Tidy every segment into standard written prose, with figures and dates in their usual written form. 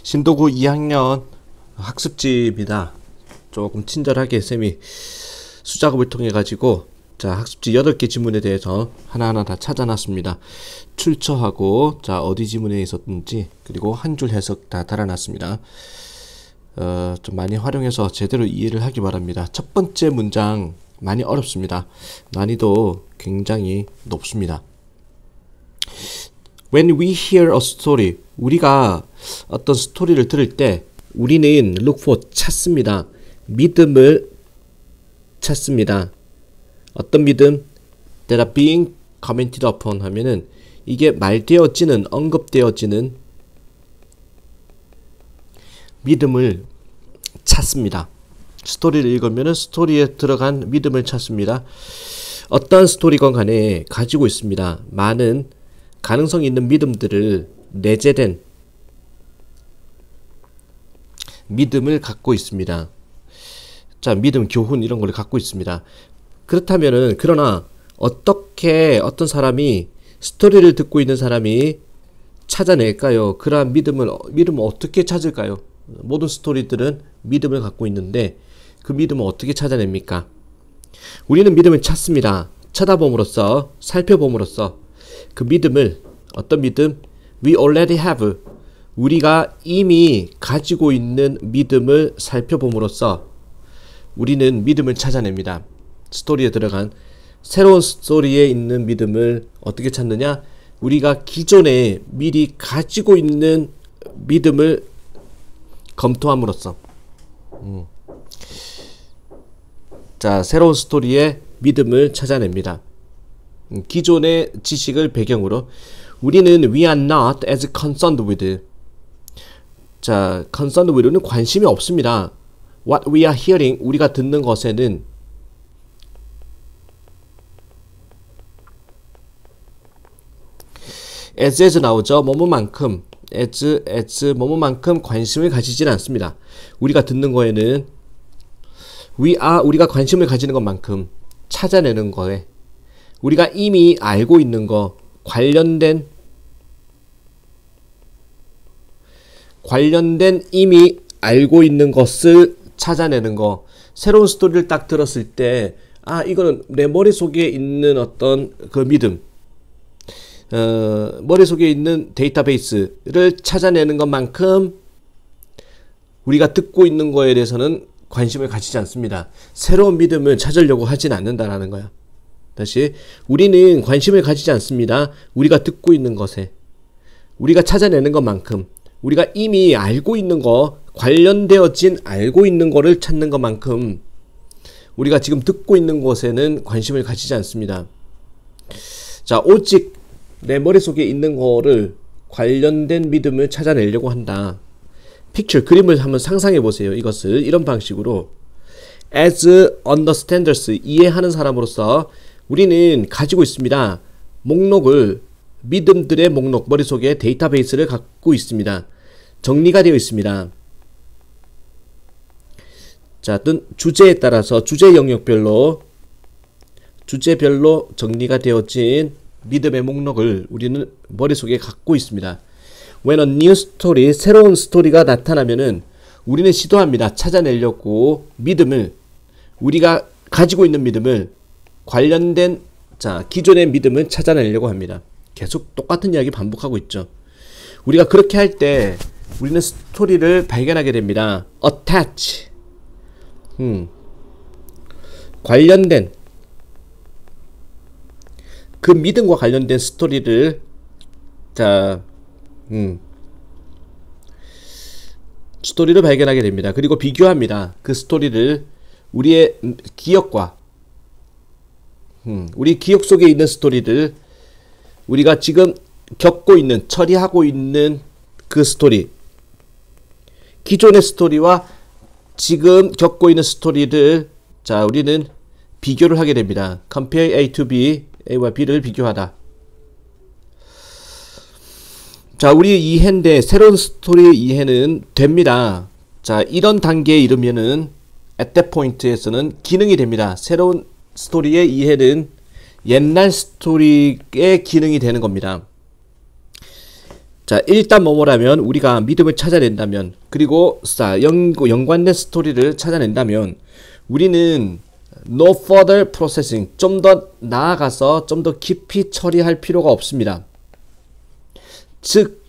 신도구 2학년 학습지입니다. 조금 친절하게 쌤이 수작업을 통해 가지고 자 학습지 8개 지문에 대해서 하나하나 다 찾아놨습니다. 출처하고 자 어디 지문에 있었는지 그리고 한 줄 해석 다 달아놨습니다. 좀 많이 활용해서 제대로 이해를 하기 바랍니다. 첫 번째 문장 많이 어렵습니다. 난이도 굉장히 높습니다. When we hear a story, 우리가 어떤 스토리를 들을 때 우리는 look for 찾습니다. 믿음을 찾습니다. 어떤 믿음? That are being commented upon 하면은 이게 말되어지는, 언급되어지는 믿음을 찾습니다. 스토리를 읽으면은 스토리에 들어간 믿음을 찾습니다. 어떤 스토리건 간에 가지고 있습니다. 많은 가능성 있는 믿음들을 내재된 믿음을 갖고 있습니다. 자, 믿음, 교훈 이런 걸 갖고 있습니다. 그렇다면은 그러나 어떻게 어떤 사람이 스토리를 듣고 있는 사람이 찾아낼까요? 그러한 믿음을 어떻게 찾을까요? 모든 스토리들은 믿음을 갖고 있는데 그 믿음을 어떻게 찾아냅니까? 우리는 믿음을 찾습니다. 쳐다봄으로써, 살펴봄으로써 그 믿음을 어떤 믿음? We already have. 우리가 이미 가지고 있는 믿음을 살펴봄으로써 우리는 믿음을 찾아냅니다. 스토리에 들어간 새로운 스토리에 있는 믿음을 어떻게 찾느냐? 우리가 기존에 미리 가지고 있는 믿음을 검토함으로써 자, 새로운 스토리에 믿음을 찾아냅니다. 기존의 지식을 배경으로 우리는 we are not as concerned with. 자, concerned with는 관심이 없습니다. What we are hearing, 우리가 듣는 것에는 as 나오죠. 뭐뭐만큼 as 뭐뭐만큼 관심을 가지지는 않습니다. 우리가 듣는 거에는 우리가 관심을 가지는 것만큼 찾아내는 거에 우리가 이미 알고 있는 거 관련된 이미 알고 있는 것을 찾아내는 거. 새로운 스토리를 딱 들었을 때 이거는 내 머릿속에 있는 어떤 그 믿음, 머릿속에 있는 데이터베이스를 찾아내는 것만큼 우리가 듣고 있는 거에 대해서는 관심을 가지지 않습니다. 새로운 믿음을 찾으려고 하진 않는다라는 거야. 다시, 우리는 관심을 가지지 않습니다. 우리가 듣고 있는 것에, 우리가 찾아내는 것만큼, 우리가 이미 알고 있는 거, 관련되어진 알고 있는 거를 찾는 것만큼 우리가 지금 듣고 있는 것에는 관심을 가지지 않습니다. 자, 오직 내 머릿속에 있는 거를 관련된 믿음을 찾아내려고 한다. 픽처, 그림을 한번 상상해 보세요. 이것을 이런 방식으로 as understanders, 이해하는 사람으로서 우리는 가지고 있습니다. 목록을, 믿음들의 목록, 머릿속에 데이터베이스를 갖고 있습니다. 정리가 되어 있습니다. 자, 어떤 주제에 따라서 주제 영역별로 정리가 되어진 믿음의 목록을 우리는 머릿속에 갖고 있습니다. When a new story, 새로운 스토리가 나타나면은 우리는 시도합니다. 찾아내려고 믿음을, 우리가 가지고 있는 믿음을 관련된 기존의 믿음을 찾아내려고 합니다. 계속 똑같은 이야기 반복하고 있죠. 우리가 그렇게 할 때 우리는 스토리를 발견하게 됩니다. attach, 관련된 그 믿음과 관련된 스토리를 스토리를 발견하게 됩니다. 그리고 비교합니다. 그 스토리를 우리의 기억과 우리 기억 속에 있는 스토리를 우리가 지금 겪고 있는, 처리하고 있는 그 스토리, 기존의 스토리와 지금 겪고 있는 스토리를 우리는 비교를 하게 됩니다. compare A to B, A와 B를 비교하다. 자, 우리의 이해인데 새로운 스토리의 이해는 됩니다. 자, 이런 단계에 이르면은 at that point에서는 기능이 됩니다. 새로운 스토리의 이해는 옛날 스토리의 기능이 되는 겁니다. 자, 일단 뭐뭐라면 우리가 믿음을 찾아낸다면, 그리고 연관된 스토리를 찾아낸다면, 우리는 no further processing, 좀 더 나아가서 좀 더 깊이 처리할 필요가 없습니다. 즉,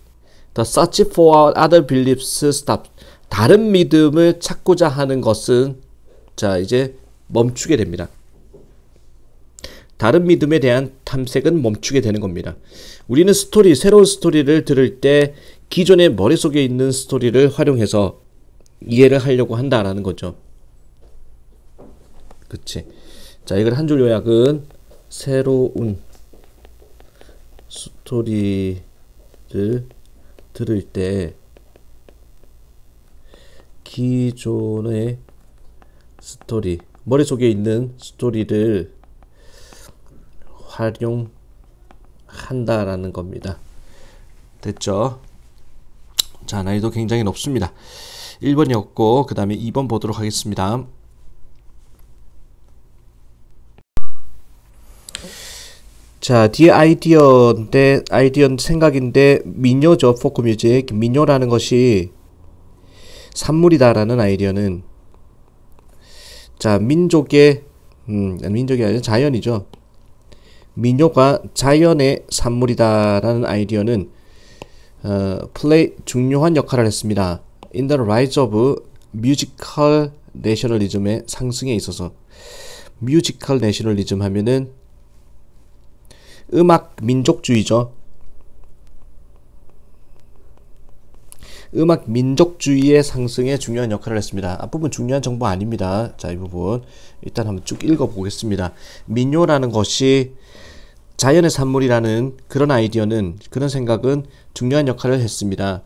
the search for other beliefs stop. 다른 믿음을 찾고자 하는 것은 자, 이제 멈추게 됩니다. 다른 믿음에 대한 탐색은 멈추게 되는 겁니다. 우리는 새로운 스토리를 들을 때 기존의 머릿속에 있는 스토리를 활용해서 이해를 하려고 한다라는 거죠. 그치. 자, 이걸 한 줄 요약은 새로운 스토리를 들을 때 기존의 스토리, 머릿속에 있는 스토리를 활용한다라는 겁니다. 됐죠? 자, 난이도 굉장히 높습니다. 1번이었고 그 다음에 2번 보도록 하겠습니다. 자, 뒤에 아이디어인데 생각인데 민요죠. 포크뮤직. 민요라는 것이 산물이다라는 아이디어는 자, 민족이 아니라 자연이죠. 민요가 자연의 산물이다라는 아이디어는 플레이 중요한 역할을 했습니다. In the rise of musical nationalism의 상승에 있어서. musical nationalism 하면은 음악 민족주의죠. 음악 민족주의의 상승에 중요한 역할을 했습니다. 앞부분 중요한 정보 아닙니다. 자, 이 부분 일단 한번 쭉 읽어보겠습니다. 민요라는 것이 자연의 산물이라는 그런 아이디어는, 그런 생각은 중요한 역할을 했습니다.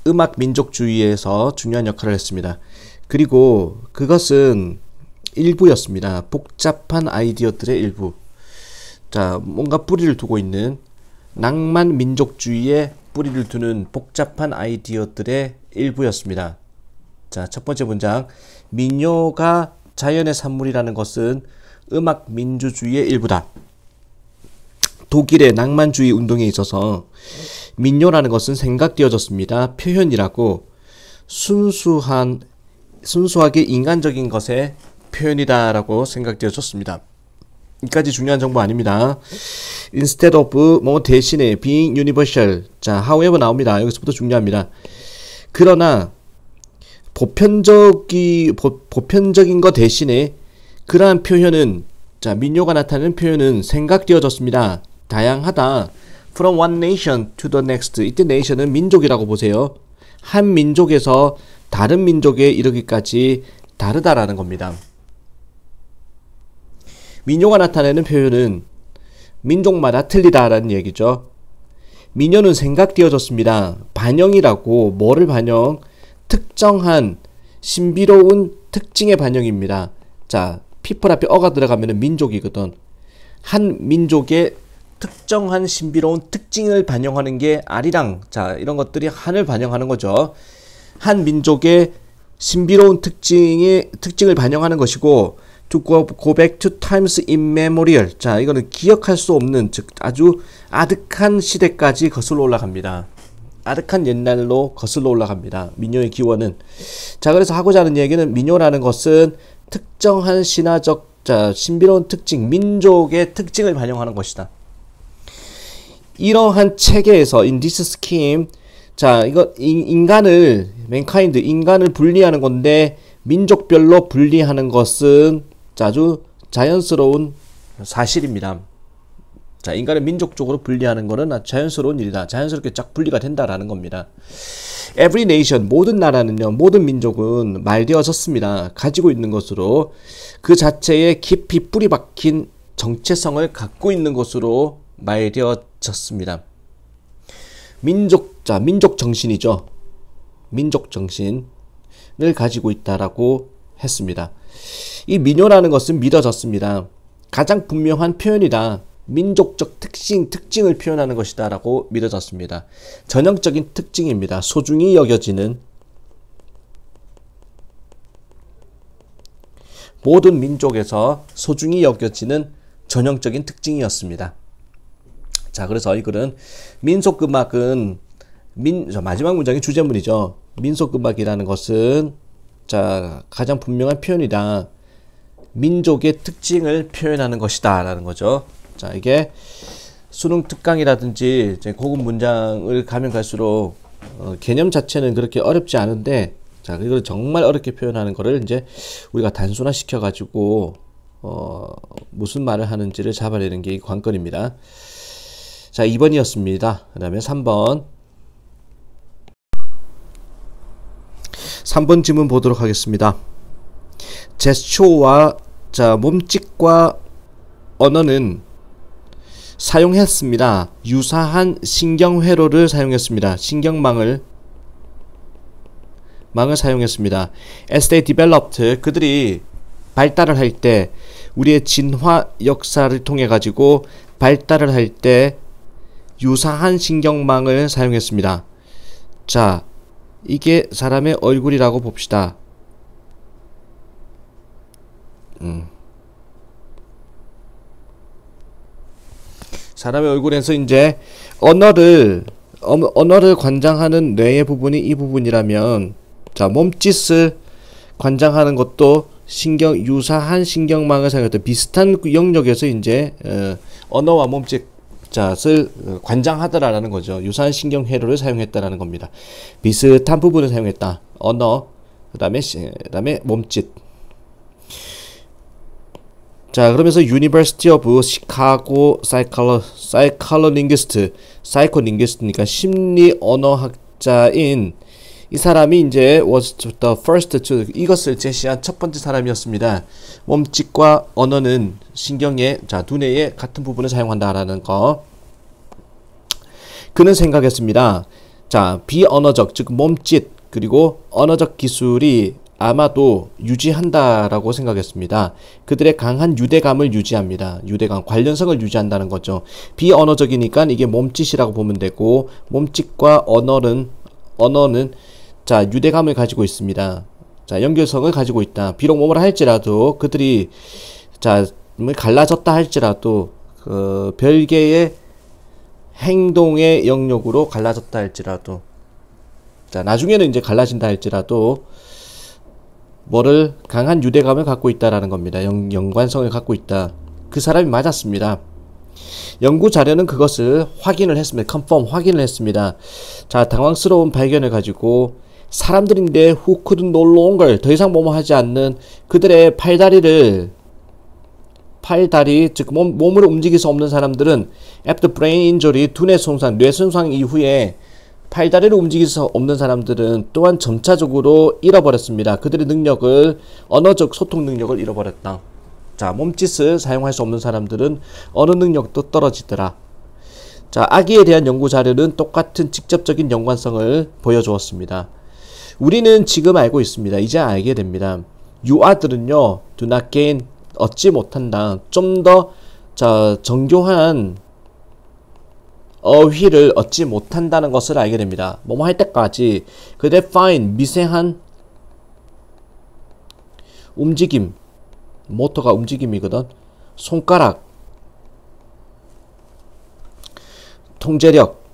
음악 민족주의에서 중요한 역할을 했습니다. 그리고 그것은 일부였습니다. 복잡한 아이디어들의 일부. 자, 뭔가 뿌리를 두고 있는 낭만 민족주의에 뿌리를 두는 복잡한 아이디어들의 일부였습니다. 자, 첫 번째 문장. 민요가 자연의 산물이라는 것은 음악 민주주의의 일부다. 독일의 낭만주의 운동에 있어서 민요라는 것은 생각되어졌습니다. 표현이라고 순수하게 인간적인 것의 표현이다라고 생각되어졌습니다. 여기까지 중요한 정보 아닙니다. Instead of 뭐 대신에 being universal. 자, however 나옵니다. 여기서부터 중요합니다. 그러나 보편적인 것 대신에 그러한 표현은, 자, 민요가 나타내는 표현은 생각되어졌습니다. 다양하다. From one nation to the next. 이때 nation은 민족이라고 보세요. 한 민족에서 다른 민족에 이르기까지 다르다라는 겁니다. 민요가 나타내는 표현은 민족마다 틀리다라는 얘기죠. 민요는 생각되어졌습니다. 반영이라고, 뭐를 반영? 특정한 신비로운 특징의 반영입니다. 자, people 앞에 어가 들어가면 민족이거든. 한 민족의 특정한 신비로운 특징을 반영하는 게 아리랑. 자, 이런 것들이 한을 반영하는 거죠. 한 민족의 신비로운 특징을 반영하는 것이고, to go back to times immemorial. 자, 이거는 기억할 수 없는, 즉 아주 아득한 시대까지 거슬러 올라갑니다. 아득한 옛날로 거슬러 올라갑니다. 민요의 기원은. 자, 그래서 하고자 하는 얘기는 민요라는 것은 특정한 신화적, 자, 신비로운 특징, 민족의 특징을 반영하는 것이다. 이러한 체계에서 in this scheme, 자, 이거 인간을 분리하는 건데 민족별로 분리하는 것은 아주 자연스러운 사실입니다. 자, 인간을 민족적으로 분리하는 것은 자연스러운 일이다. 자연스럽게 쫙 분리가 된다라는 겁니다. Every nation, 모든 나라는요, 모든 민족은 말되어졌습니다. 가지고 있는 것으로, 그 자체에 깊이 뿌리 박힌 정체성을 갖고 있는 것으로 말되어졌습니다. 민족 정신이죠. 민족 정신을 가지고 있다라고 했습니다. 이 민요라는 것은 믿어졌습니다. 가장 분명한 표현이다. 민족적 특징을 표현하는 것이다 라고 믿어졌습니다. 전형적인 특징입니다. 소중히 여겨지는, 모든 민족에서 소중히 여겨지는 전형적인 특징이었습니다. 자, 그래서 이 글은 민속음악은 마지막 문장이 주제문이죠. 민속음악이라는 것은 자, 가장 분명한 표현이다. 민족의 특징을 표현하는 것이다 라는 거죠. 자, 이게 수능 특강이라든지 이제 고급 문장을 가면 갈수록 개념 자체는 그렇게 어렵지 않은데, 자, 이걸 정말 어렵게 표현하는 거를 이제 우리가 단순화 시켜 가지고 무슨 말을 하는지를 잡아내는 게 이 관건입니다. 자, 2번이었습니다. 그 다음에 3번. 3번 질문 보도록 하겠습니다. 제스처와 자, 몸짓과 언어는 사용했습니다. 유사한 신경회로를 사용했습니다. 신경망을 사용했습니다. As they developed, 그들이 발달을 할 때, 우리의 진화 역사를 통해 가지고 발달을 할 때 유사한 신경망을 사용했습니다. 자, 이게 사람의 얼굴이라고 봅시다. 사람의 얼굴에서 이제 언어를 관장하는 뇌의 부분이 이 부분이라면, 자, 몸짓을 관장하는 것도 유사한 신경망을 사용했다. 비슷한 영역에서 이제 언어와 몸짓을 관장하더라라는 거죠. 유사한 신경회로를 사용했다라는 겁니다. 비슷한 부분을 사용했다. 언어, 그다음에 몸짓. 자, 그러면서 University of Chicago psycholinguist니까 심리 언어학자인 이 사람이 이제 was the first to 이것을 제시한 첫 번째 사람이었습니다. 몸짓과 언어는 신경의 두뇌의 같은 부분을 사용한다라는 거. 그는 생각했습니다. 자, 비언어적 즉 몸짓 그리고 언어적 기술이 아마도 유지한다라고 생각했습니다. 그들의 강한 유대감을 유지합니다. 유대감, 관련성을 유지한다는 거죠. 비언어적이니까 이게 몸짓이라고 보면 되고, 몸짓과 언어는 자, 유대감을 가지고 있습니다. 자, 연결성을 가지고 있다. 비록 뭐라 할지라도 그들이 자, 갈라졌다 할지라도 별개의 행동의 영역으로 갈라졌다 할지라도, 자, 나중에는 이제 갈라진다 할지라도 뭐를 강한 유대감을 갖고 있다라는 겁니다. 연관성을 갖고 있다. 그 사람이 맞았습니다. 연구 자료는 그것을 확인을 했습니다. confirm, 확인을 했습니다. 자, 당황스러운 발견을 가지고 사람들인데 who could no longer, 더 이상 뭐뭐 하지 않는 그들의 팔다리, 즉 몸을 움직일 수 없는 사람들은 after brain injury, 두뇌 손상, 뇌 손상 이후에 팔다리를 움직일 수 없는 사람들은 또한 점차적으로 잃어버렸습니다. 그들의 능력을, 언어적 소통 능력을 잃어버렸다. 자, 몸짓을 사용할 수 없는 사람들은 언어 능력도 떨어지더라. 자, 아기에 대한 연구 자료는 똑같은 직접적인 연관성을 보여주었습니다. 우리는 지금 알고 있습니다. 이제 알게 됩니다. 유아들은요, do not gain, 얻지 못한다. 좀 더 정교한 어휘를 얻지 못한다는 것을 알게 됩니다. 뭐뭐 할 때까지 그들의 fine, 미세한 움직임, 모터가 움직임이거든. 손가락, 통제력.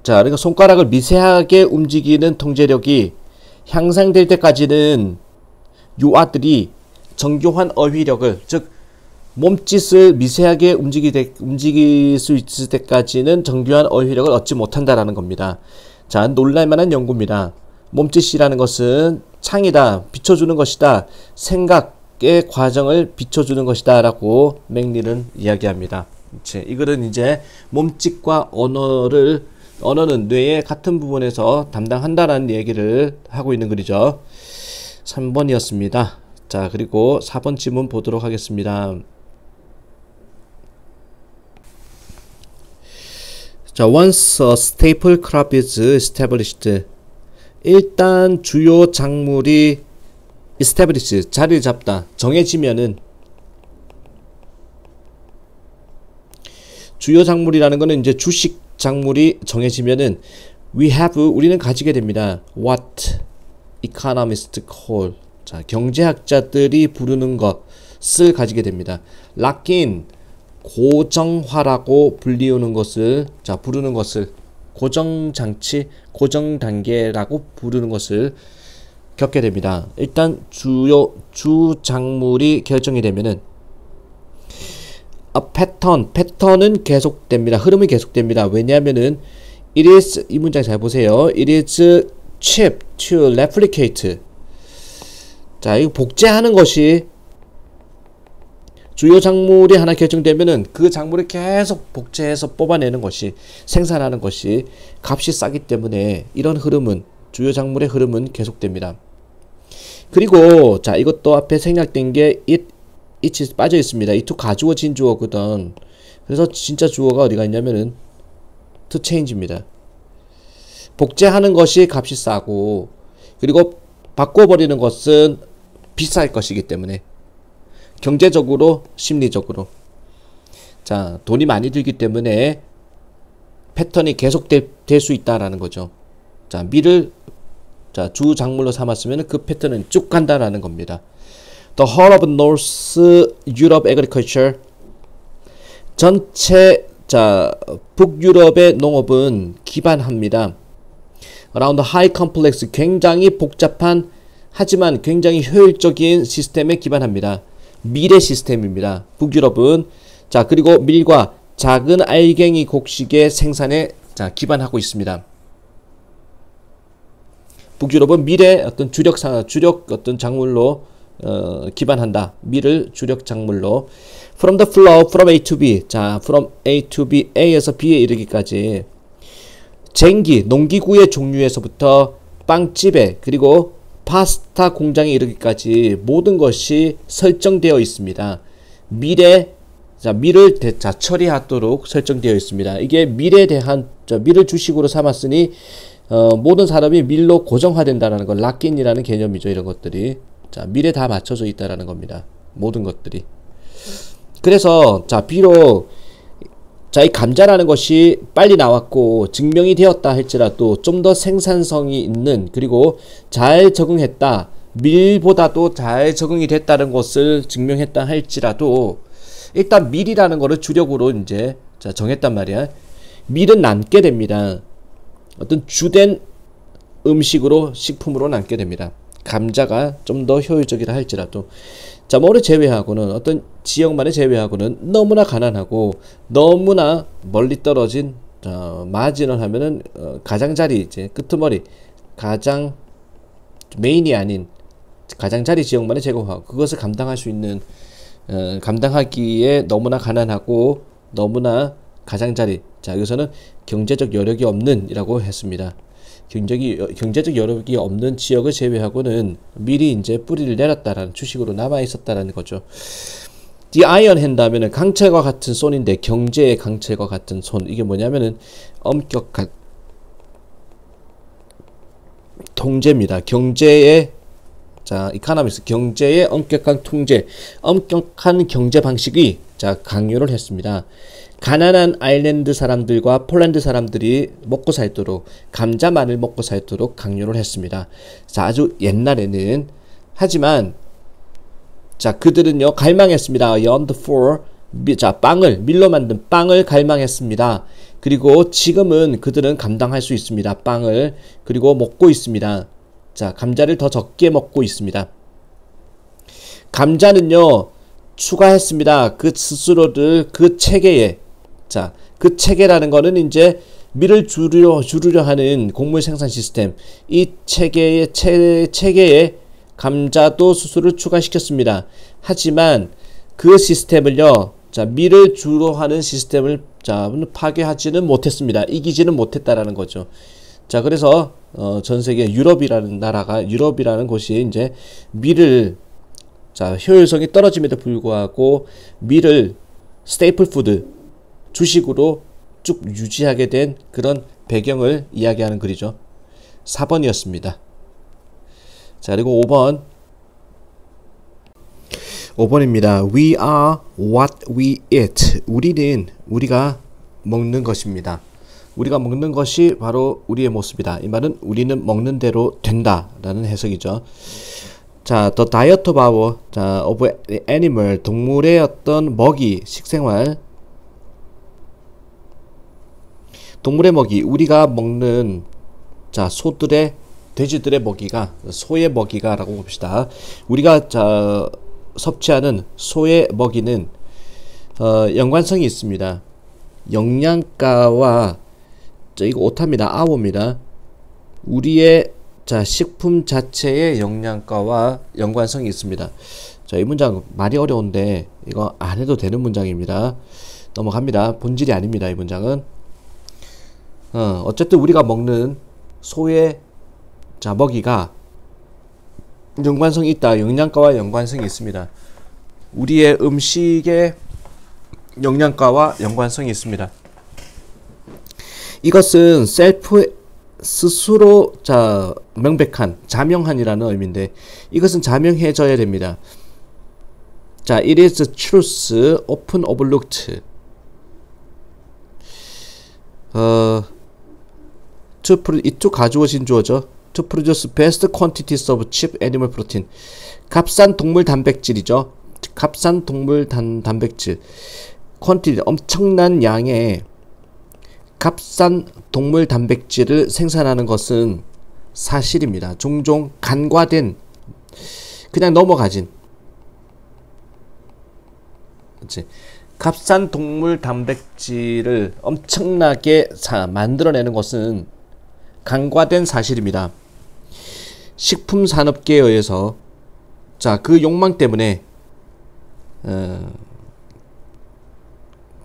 자, 그러니까 손가락을 미세하게 움직이는 통제력이 향상될 때까지는 유아들이 정교한 어휘력을, 즉 몸짓을 미세하게 움직일 수 있을 때까지는 정교한 어휘력을 얻지 못한다라는 겁니다. 자, 놀랄만한 연구입니다. 몸짓이라는 것은 창이다, 비춰주는 것이다, 생각의 과정을 비춰주는 것이다 라고 맥릴은 이야기합니다. 이 글은 이제 몸짓과 언어는 뇌의 같은 부분에서 담당한다라는 얘기를 하고 있는 글이죠. 3번이었습니다. 자, 그리고 4번 질문 보도록 하겠습니다. 자, once a staple crop is established. 일단 주요 작물이 establish, 자리를 잡다, 정해지면은, 주요 작물이라는 거는 이제 주식 작물이 정해지면은 우리는 가지게 됩니다. What economists call, 자, 경제학자들이 부르는 것을 가지게 됩니다. lock in, 고정화라고 불리우는 것을, 자, 부르는 것을, 고정장치, 고정단계라고 부르는 것을 겪게 됩니다. 일단 주작물이 결정이 되면은 패턴은 계속됩니다. 흐름이 계속됩니다. 왜냐하면은 it is, 이 문장 잘 보세요. it is cheap to replicate. 자, 이거 복제하는 것이, 주요 작물이 하나 결정되면은 그 작물을 계속 복제해서 뽑아내는 것이, 생산하는 것이 값이 싸기 때문에 이런 흐름은, 주요 작물의 흐름은 계속됩니다. 그리고 자, 이것도 앞에 생략된 게 it이 빠져 있습니다. 이 to 가주어진 주어거든. 그래서 진짜 주어가 어디가 있냐면은 to change입니다. 복제하는 것이 값이 싸고, 그리고 바꿔버리는 것은 비쌀 것이기 때문에, 경제적으로, 심리적으로, 자, 돈이 많이 들기 때문에 패턴이 계속될 수 있다라는 거죠. 자, 밀을, 자, 주 작물로 삼았으면 그 패턴은 쭉 간다라는 겁니다. The whole of North Europe agriculture, 전체, 자, 북유럽의 농업은 기반합니다. Around high complex, 굉장히 복잡한 하지만 굉장히 효율적인 시스템에 기반합니다. 밀의 시스템입니다. 북유럽은. 자, 그리고 밀과 작은 알갱이 곡식의 생산에, 자, 기반하고 있습니다. 북유럽은 밀의 어떤 주력 어떤 작물로 기반한다. 밀을 주력 작물로. From the flow, from A to B. 자, from A to B, A에서 B에 이르기까지. 쟁기, 농기구의 종류에서부터 빵집에, 그리고 파스타 공장에 이르기까지 모든 것이 설정되어 있습니다. 밀을 처리하도록 설정되어 있습니다. 이게 밀에 대한, 밀을 주식으로 삼았으니 모든 사람이 밀로 고정화된다는 건 락인이라는 개념이죠. 이런 것들이, 자, 밀에 다 맞춰져 있다라는 겁니다. 모든 것들이. 그래서 자, 비록 자, 이 감자라는 것이 빨리 나왔고 증명이 되었다 할지라도 좀 더 생산성이 있는, 그리고 잘 적응했다, 밀보다도 잘 적응이 됐다는 것을 증명했다 할지라도 일단 밀이라는 거를 주력으로 이제, 자, 정했단 말이야. 밀은 남게 됩니다. 어떤 주된 음식으로, 식품으로 남게 됩니다. 감자가 좀 더 효율적이라 할지라도. 자, 뭐를 제외하고는, 어떤 지역만을 제외하고는 너무나 가난하고 너무나 멀리 떨어진, 마진을 하면은 가장자리, 이제 끄트머리, 가장 메인이 아닌 가장자리 지역만을 제거하고, 그것을 감당할 수 있는, 감당하기에 너무나 가난하고 너무나 가장자리, 자, 여기서는 경제적 여력이 없는 이라고 했습니다. 경제적 여력이 없는 지역을 제외하고는 밀이 이제 뿌리를 내렸다라는, 주식으로 남아 있었다라는 거죠. The iron hand 하면은 강철과 같은 손인데, 경제의 강철과 같은 손, 이게 뭐냐면은 엄격한 통제입니다. 경제의, 자, 이카노미스, 경제의 엄격한 통제, 엄격한 경제 방식이, 자, 강요를 했습니다. 가난한 아일랜드 사람들과 폴란드 사람들이 먹고 살도록, 감자, 마늘 먹고 살도록 강요를 했습니다. 자, 아주 옛날에는. 하지만 자, 그들은요 갈망했습니다. yearned for, 자, 빵을, 밀로 만든 빵을 갈망했습니다. 그리고 지금은 그들은 감당할 수 있습니다. 빵을. 그리고 먹고 있습니다. 자, 감자를 더 적게 먹고 있습니다. 감자는요 추가했습니다. 그 스스로를 그 체계에, 자, 그 체계라는 거는 이제 밀을 줄이려 하는 곡물 생산 시스템, 이 체계에 감자도 수수를 추가시켰습니다. 하지만 그 시스템을요, 자, 밀을 주로 하는 시스템을, 자, 파괴하지는 못했습니다. 이기지는 못했다라는 거죠. 자, 그래서 전 세계 유럽이라는 나라가, 유럽이라는 곳이 이제 밀을, 자, 효율성이 떨어짐에도 불구하고 밀을 스테이플 푸드, 주식으로 쭉 유지하게 된 그런 배경을 이야기하는 글이죠. 4번이었습니다. 자, 그리고 5번입니다. We are what we eat. 우리는 우리가 먹는 것입니다. 우리가 먹는 것이 바로 우리의 모습이다. 이 말은 우리는 먹는 대로 된다 라는 해석이죠. 자, the diet of our, 자, of animal, 동물의 어떤 먹이, 식생활, 동물의 먹이, 우리가 먹는 자 소들의 돼지들의 먹이가 소의 먹이가라고 봅시다. 우리가 자 섭취하는 소의 먹이는 연관성이 있습니다. 영양가와 이거 오타입니다. 아오입니다. 우리의 자 식품 자체의 영양가와 연관성이 있습니다. 자, 이 문장 많이 어려운데 이거 안 해도 되는 문장입니다. 넘어갑니다. 본질이 아닙니다. 이 문장은 어쨌든 우리가 먹는 소의 자 먹이가 연관성이 있다. 영양가와 연관성이 있습니다. 우리의 음식의 영양가와 연관성이 있습니다. 이것은 셀프 스스로 자 명백한 자명한이라는 의미인데 이것은 자명해져야 됩니다. 자, it is the truth often overlooked. to 가주어진 주어죠. to produce best quantities of cheap animal protein. 값싼 동물 단백질이죠. 값싼 동물 단백질. quantity 엄청난 양의 값싼 동물 단백질을 생산하는 것은 사실입니다. 종종 간과된 그냥 넘어가진 그치? 값싼 동물 단백질을 엄청나게 만들어내는 것은 간과된 사실입니다. 식품 산업계에 의해서 자, 그 욕망 때문에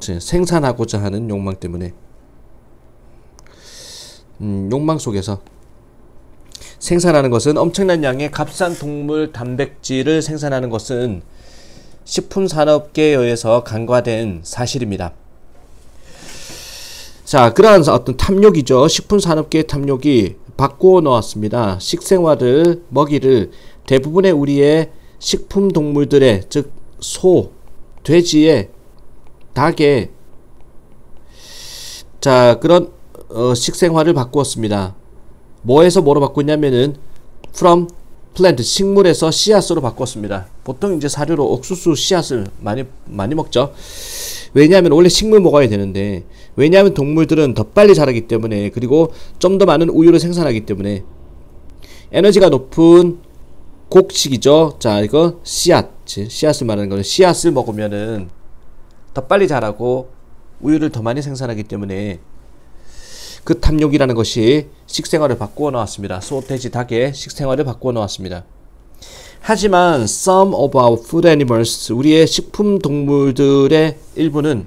생산하고자 하는 욕망 때문에 욕망 속에서 생산하는 것은 엄청난 양의 값싼 동물 단백질을 생산하는 것은 식품 산업계에 의해서 간과된 사실입니다. 자, 그러한 어떤 탐욕이죠. 식품 산업계의 탐욕이 바꾸어 놓았습니다. 식생활을 먹이를 대부분의 우리의 식품 동물들의 즉 소, 돼지의 닭의 자 그런 식생활을 바꾸었습니다. 뭐에서 뭐로 바꿨냐면은 from plant 식물에서 씨앗으로 바꿨습니다. 보통 이제 사료로 옥수수 씨앗을 많이 먹죠. 왜냐하면 원래 식물 먹어야 되는데 왜냐하면 동물들은 더 빨리 자라기 때문에 그리고 좀 더 많은 우유를 생산하기 때문에 에너지가 높은 곡식이죠. 자, 이거 씨앗을 말하는 거는 씨앗을 먹으면은 더 빨리 자라고 우유를 더 많이 생산하기 때문에 그 탐욕이라는 것이 식생활을 바꾸어 놓았습니다. 소, 돼지, 닭의 식생활을 바꾸어 놓았습니다. 하지만 some of our food animals 우리의 식품 동물들의 일부는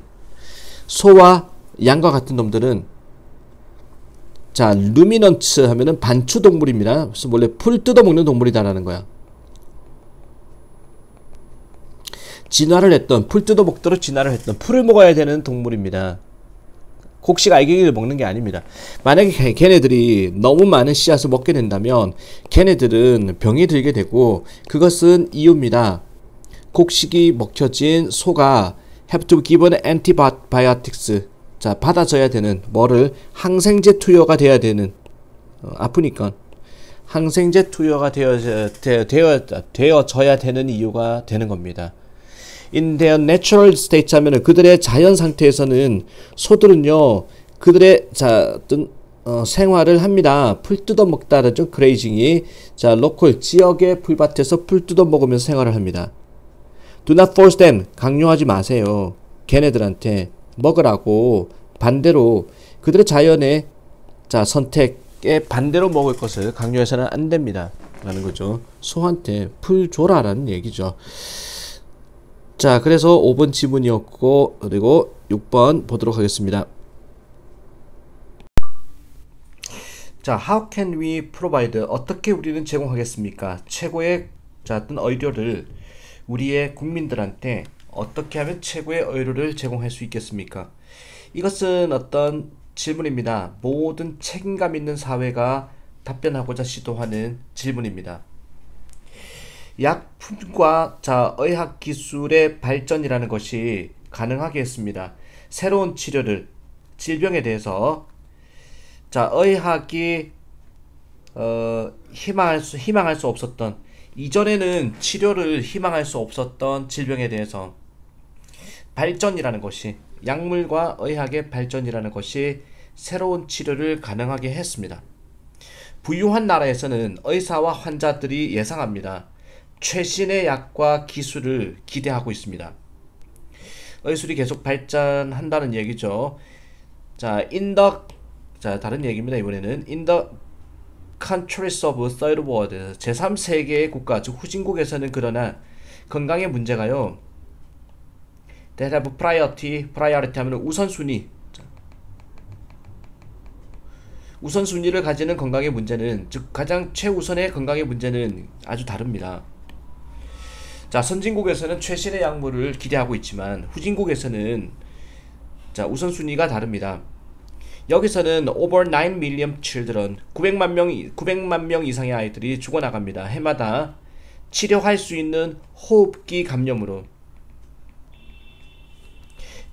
소와 양과 같은 놈들은 자 루미넌츠 하면은 반추 동물입니다. 그래서 원래 풀 뜯어먹는 동물이다라는 거야. 진화를 했던 풀 뜯어먹도록 진화를 했던 풀을 먹어야 되는 동물입니다. 곡식 알갱이를 먹는 게 아닙니다. 만약에 걔네들이 너무 많은 씨앗을 먹게 된다면 걔네들은 병이 들게 되고 그것은 이유입니다. 곡식이 먹혀진 소가 have to be given antibiotics 자 받아줘야 되는 뭐를 항생제 투여가 돼야 되는 아프니까 항생제 투여가 되어져야 되는 이유가 되는 겁니다. In their natural state 하면은 그들의 자연 상태에서는 소들은요 그들의 생활을 합니다. 풀 뜯어 먹다는 좀 그레이징이 자 로컬 지역의 풀밭에서 풀 뜯어 먹으면서 생활을 합니다. Do not force them 강요하지 마세요. 걔네들한테 먹으라고 반대로 그들의 자연의 자 선택에 반대로 먹을 것을 강요해서는 안 됩니다. 라는 거죠. 소한테 풀 줘라라는 얘기죠. 자, 그래서 5번 지문이었고 그리고 6번 보도록 하겠습니다. 자, how can we provide 어떻게 우리는 제공하겠습니까? 최고의 어떤 의료를 우리의 국민들한테 어떻게 하면 최고의 의료를 제공할 수 있겠습니까? 이것은 어떤 질문입니다. 모든 책임감 있는 사회가 답변하고자 시도하는 질문입니다. 약품과 의학 기술의 발전이라는 것이 가능하게 했습니다. 새로운 치료를 질병에 대해서 의학이 희망할 수 없었던 이전에는 치료를 희망할 수 없었던 질병에 대해서 발전이라는 것이 약물과 의학의 발전이라는 것이 새로운 치료를 가능하게 했습니다. 부유한 나라에서는 의사와 환자들이 예상합니다. 최신의 약과 기술을 기대하고 있습니다. 의술이 계속 발전한다는 얘기죠. 자, 다른 얘기입니다. 이번에는 in the countries of third world, 제3세계의 국가, 즉 후진국에서는 그러나 건강의 문제가요. That have priority 하면 우선순위. 우선순위를 가지는 건강의 문제는, 즉 가장 최우선의 건강의 문제는 아주 다릅니다. 자, 선진국에서는 최신의 약물을 기대하고 있지만 후진국에서는 자, 우선순위가 다릅니다. 여기서는 over 9 million children, 900만 명 이상의 아이들이 죽어나갑니다. 해마다 치료할 수 있는 호흡기 감염으로.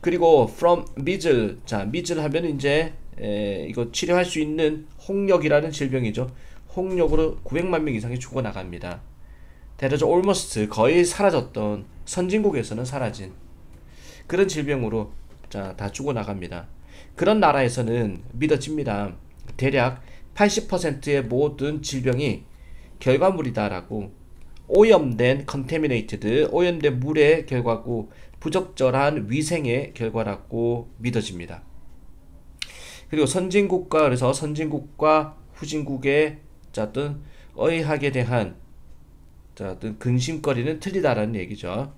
그리고 from measles, 자, measles 하면 이제 이거 치료할 수 있는 홍역이라는 질병이죠. 홍역으로 900만 명 이상이 죽어나갑니다. That is almost, 거의 사라졌던, 선진국에서는 사라진 그런 질병으로 자, 다 죽어나갑니다. 그런 나라에서는 믿어집니다. 대략 80%의 모든 질병이 결과물이다라고, 오염된 contaminated, 오염된 물의 결과고 부적절한 위생의 결과라고 믿어집니다. 그리고 선진국과, 그래서 선진국과 후진국의 자, 어떤 의학에 대한 자, 어떤 근심거리는 틀리다라는 얘기죠.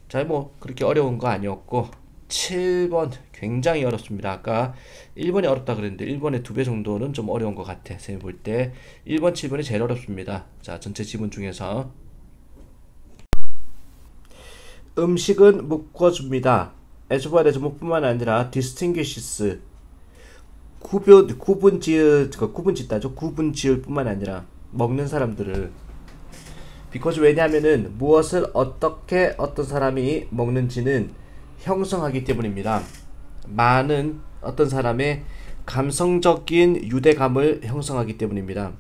자, 뭐 그렇게 어려운 거 아니었고 7번 굉장히 어렵습니다. 아까 1번이 어렵다 그랬는데 1번의 2배 정도는 좀 어려운 것 같아. 선생님 볼 때 1번, 7번이 제일 어렵습니다. 자, 전체 지문 중에서 음식은 묶어줍니다. as well as 뿐만 아니라 distinguishes, 구분 지을 뿐만 아니라 먹는 사람들을, because 왜냐하면은 무엇을 어떻게 어떤 사람이 먹는지는 형성하기 때문입니다. 많은 어떤 사람의 감성적인 유대감을 형성하기 때문입니다.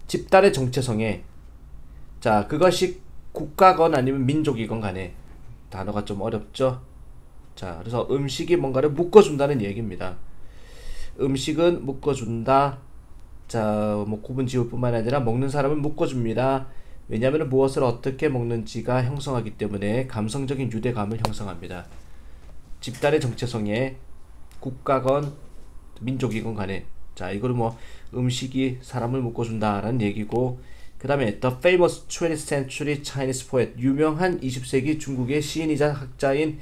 집단의 정체성에, 자, 그것이 국가건 아니면 민족이건 간에, 단어가 좀 어렵죠. 자, 그래서 음식이 뭔가를 묶어준다는 얘기입니다. 음식은 묶어준다. 자, 뭐 구분 지을 뿐만 아니라 먹는 사람은 묶어줍니다. 왜냐하면 무엇을 어떻게 먹는지가 형성하기 때문에 감성적인 유대감을 형성합니다. 집단의 정체성에 국가건 민족이건 간에, 자, 이거를 뭐 음식이 사람을 묶어준다라는 얘기고, 그 다음에 The famous 20th century Chinese poet, 유명한 20세기 중국의 시인이자 학자인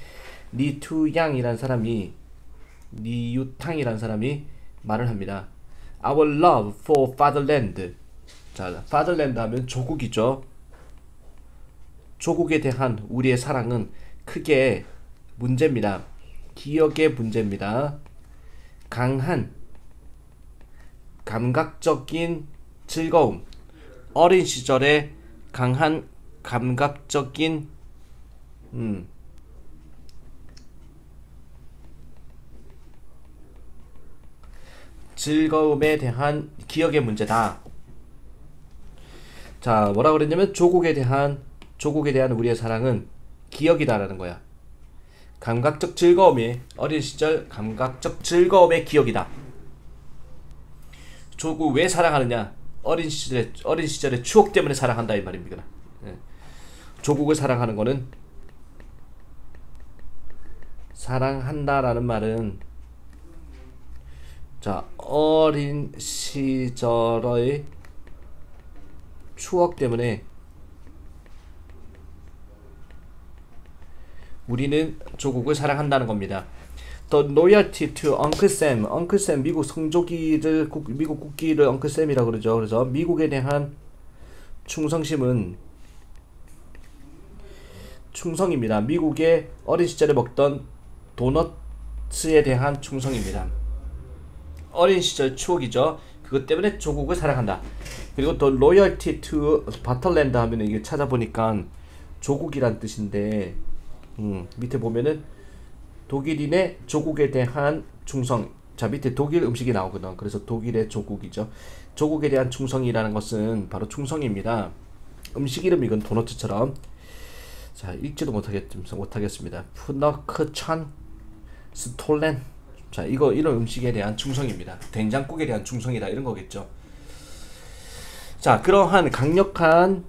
리투양이라는 사람이, 리유탕이라는 사람이 말을 합니다. Our love for fatherland. 자, fatherland 하면 조국이죠. 조국에 대한 우리의 사랑은 크게 문제입니다. 기억의 문제입니다. 강한 감각적인 즐거움, 어린 시절에 강한 감각적인 즐거움에 대한 기억의 문제다. 자, 뭐라 그랬냐면 조국에 대한 우리의 사랑은 기억이다라는 거야. 감각적 즐거움이, 어린 시절 감각적 즐거움의 기억이다. 조국 왜 사랑하느냐? 어린 시절의 추억 때문에 사랑한다 이 말입니다. 조국을 사랑하는 거는, 사랑한다라는 말은, 자, 어린 시절의 추억 때문에 우리는 조국을 사랑한다는 겁니다. The loyalty to Uncle Sam, Uncle Sam, 미국 성조기를, 미국 국기를 Uncle Sam이라고 그러죠. 그래서 미국에 대한 충성심은 충성입니다. 미국의 어린 시절에 먹던 도너츠에 대한 충성입니다. 어린 시절 추억이죠. 그것 때문에 조국을 사랑한다. 그리고 또 loyalty to fatherland 하면 이게 찾아보니까 조국이란 뜻인데, 밑에 보면은 독일인의 조국에 대한 충성. 자, 밑에 독일 음식이 나오거든. 그래서 독일의 조국이죠. 조국에 대한 충성이라는 것은 바로 충성입니다. 음식 이름 이건 도너츠처럼. 자, 읽지도 못하겠습니다. 푸너크찬 스톨렌, 자, 이런 음식에 대한 충성입니다. 된장국에 대한 충성이다 이런 거겠죠. 자, 그러한 강력한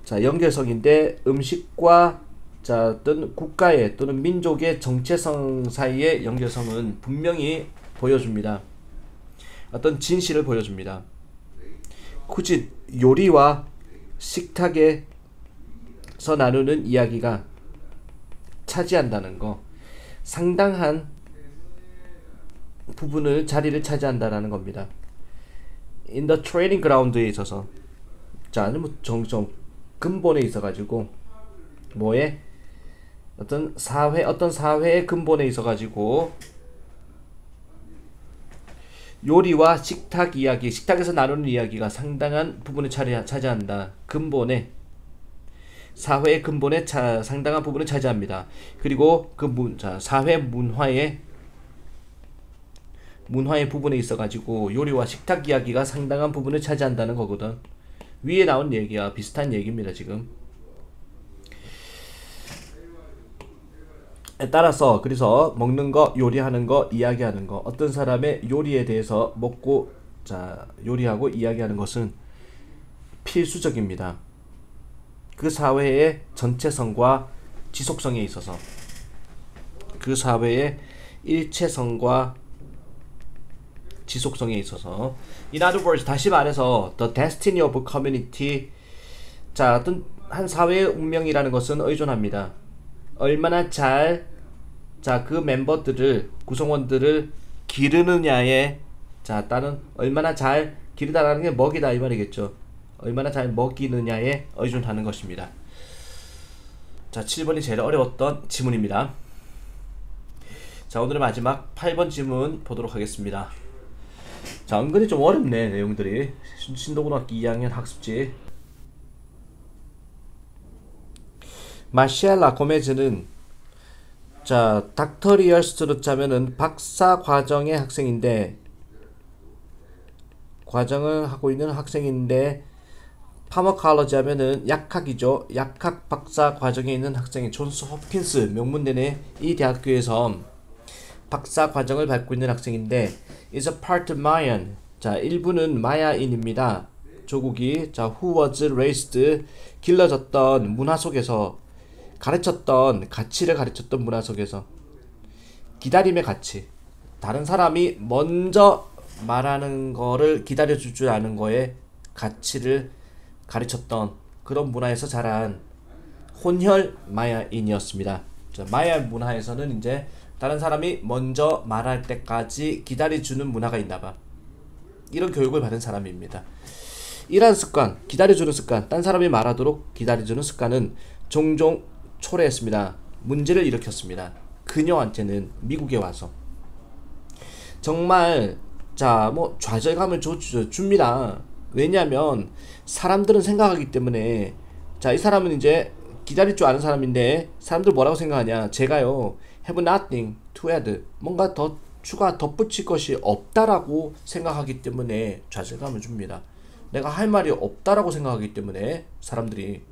자, 연결성인데 음식과 자, 어떤 국가의 또는 민족의 정체성 사이의 연결성은 분명히 보여줍니다. 어떤 진실을 보여줍니다. 굳이 요리와 식탁에서 나누는 이야기가 차지한다는 거, 상당한 부분을 자리를 차지한다라는 겁니다. In the training ground에 있어서 자, 뭐 정정 근본에 있어가지고 뭐에 어떤 사회의 근본에 있어가지고 요리와 식탁 이야기, 식탁에서 나누는 이야기가 상당한 부분을 차지한다. 근본에 사회의 근본에 상당한 부분을 차지합니다. 그리고 그 사회 문화의 부분에 있어가지고 요리와 식탁 이야기가 상당한 부분을 차지한다는 거거든. 위에 나온 얘기와 비슷한 얘기입니다. 지금 따라서 그래서 먹는 거, 요리하는 거, 이야기하는 거, 어떤 사람의 요리에 대해서 먹고 자 요리하고 이야기하는 것은 필수적입니다. 그 사회의 전체성과 지속성에 있어서 그 사회의 일체성과 지속성에 있어서 In other words, 다시 말해서 The destiny of a community 자, 어떤 한 사회의 운명이라는 것은 의존합니다. 얼마나 잘 자, 그 멤버들을 구성원들을 기르느냐에 자, 따른 얼마나 잘 기르다라는 게 먹이다 이 말이겠죠. 얼마나 잘 먹이느냐에 의존하는 것입니다. 자, 7번이 제일 어려웠던 지문입니다. 자, 오늘의 마지막 8번 지문 보도록 하겠습니다. 자, 은근히 좀 어렵네 내용들이. 신도고등학교 2학년 학습지. 마시엘라 고메즈는 자, 닥터리얼스로 짜면은 박사 과정의 학생인데 과정을 하고 있는 학생인데 파머칼러지 하면은 약학이죠. 약학 박사 과정에 있는 학생이 존스 홉킨스 명문대네 이 대학교에서 박사 과정을 밟고 있는 학생인데 is a part Mayan. 자, 일부는 마야인입니다. 조국이 자, who was raised 길러졌던 문화 속에서 가르쳤던 가치를 가르쳤던 문화 속에서 기다림의 가치, 다른 사람이 먼저 말하는 거를 기다려줄 줄 아는 거에 가치를 가르쳤던 그런 문화에서 자란 혼혈 마야인이었습니다. 자, 마야 문화에서는 이제 다른 사람이 먼저 말할 때까지 기다려주는 문화가 있나봐. 이런 교육을 받은 사람입니다. 이러한 습관, 기다려주는 습관, 딴 사람이 말하도록 기다려주는 습관은 종종 초래했습니다. 문제를 일으켰습니다. 그녀한테는 미국에 와서 정말 자, 뭐 좌절감을 줍니다. 왜냐하면 사람들은 생각하기 때문에 자, 이 사람은 이제 기다릴 줄 아는 사람인데 사람들 뭐라고 생각하냐, 제가요 have nothing to add, 뭔가 더 추가 덧붙일 것이 없다라고 생각하기 때문에 좌절감을 줍니다. 내가 할 말이 없다라고 생각하기 때문에 사람들이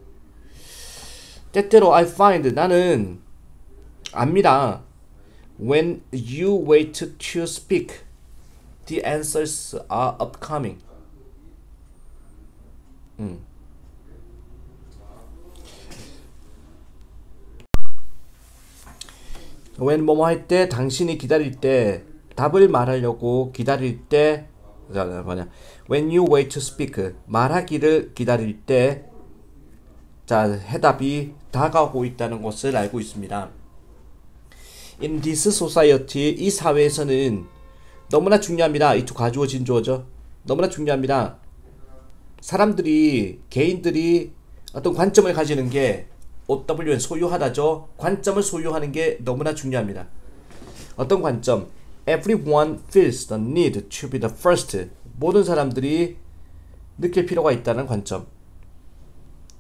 때때로 I find 나는 압니다. When you wait to speak, the answers are upcoming. when 뭐뭐 할 때, 당신이 기다릴 때, 답을 말하려고 기다릴 때, 뭐냐? When you wait to speak, 말하기를 기다릴 때, 자, 해답이 다가오고 있다는 것을 알고 있습니다. In this society, 이 사회에서는 너무나 중요합니다. 이 가주어 진주어죠. 너무나 중요합니다. 사람들이, 개인들이 어떤 관점을 가지는 게 OWN 소유하다죠. 관점을 소유하는 게 너무나 중요합니다. 어떤 관점? Everyone feels the need to be the first. 모든 사람들이 느낄 필요가 있다는 관점.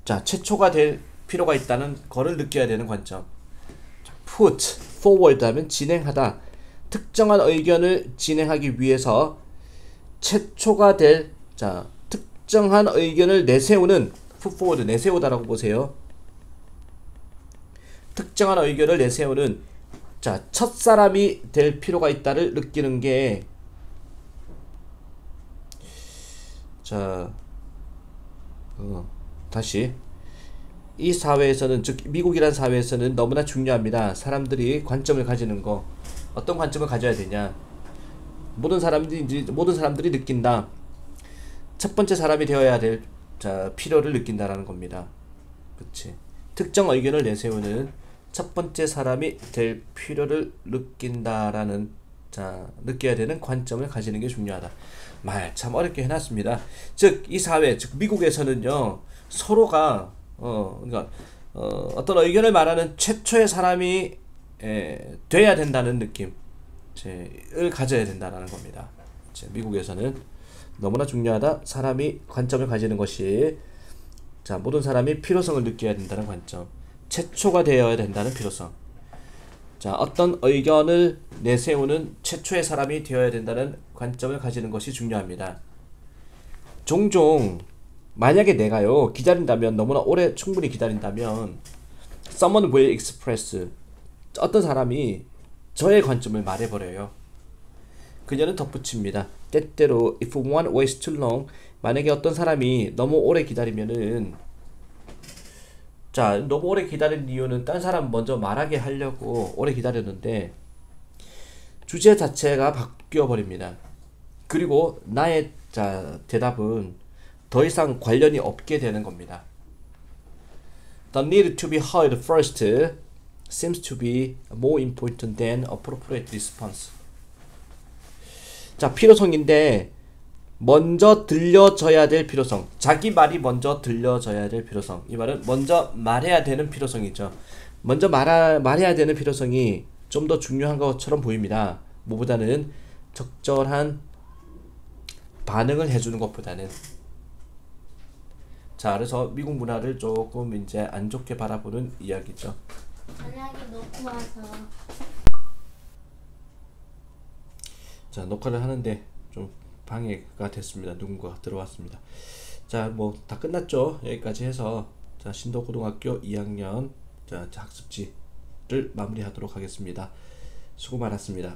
자, 최초가 될 필요가 있다는 거를 느껴야 되는 관점. Put forward 하면 진행하다. 특정한 의견을 진행하기 위해서 최초가 될, 자, 특정한 의견을 내세우는, put forward 내세우다라고 보세요. 특정한 의견을 내세우는 자, 첫사람이 될 필요가 있다를 느끼는 게, 자, 다시. 이 사회에서는, 즉 미국이란 사회에서는 너무나 중요합니다. 사람들이 관점을 가지는 거. 어떤 관점을 가져야 되냐. 모든 사람들이 느낀다. 첫 번째 사람이 되어야 될, 자, 필요를 느낀다라는 겁니다. 그치. 특정 의견을 내세우는 첫 번째 사람이 될 필요를 느낀다라는, 자, 느껴야 되는 관점을 가지는 게 중요하다. 말 참 어렵게 해놨습니다. 즉, 이 사회, 즉 미국에서는요, 서로가 그러니까 어떤 의견을 말하는 최초의 사람이 돼야 된다는 느낌을 가져야 된다는 겁니다. 미국에서는 너무나 중요하다. 사람이 관점을 가지는 것이, 자, 모든 사람이 필요성을 느껴야 된다는 관점, 최초가 되어야 된다는 필요성, 자, 어떤 의견을 내세우는 최초의 사람이 되어야 된다는 관점을 가지는 것이 중요합니다. 종종 만약에 내가요 기다린다면, 너무나 오래 충분히 기다린다면, someone will express, 어떤 사람이 저의 관점을 말해버려요. 그녀는 덧붙입니다. 때때로 if one waits too long, 만약에 어떤 사람이 너무 오래 기다리면은, 자, 너무 오래 기다린 이유는 딴 사람 먼저 말하게 하려고 오래 기다렸는데 주제 자체가 바뀌어 버립니다. 그리고 나의, 자, 대답은 더 이상 관련이 없게 되는 겁니다. The need to be heard first seems to be more important than appropriate response. 자, 필요성인데 먼저 들려져야 될 필요성, 자기 말이 먼저 들려져야 될 필요성, 이 말은 먼저 말해야 되는 필요성이죠. 먼저 말해야 되는 필요성이 좀 더 중요한 것처럼 보입니다. 뭐보다는 적절한 반응을 해주는 것보다는. 자, 그래서 미국 문화를 조금 이제 안 좋게 바라보는 이야기죠. 만약에 놓고 와서. 자, 녹화를 하는데 좀 방해가 됐습니다. 누군가 들어왔습니다. 자, 뭐 다 끝났죠. 여기까지 해서, 자, 신도고등학교 2학년 자, 학습지를 마무리하도록 하겠습니다. 수고 많았습니다.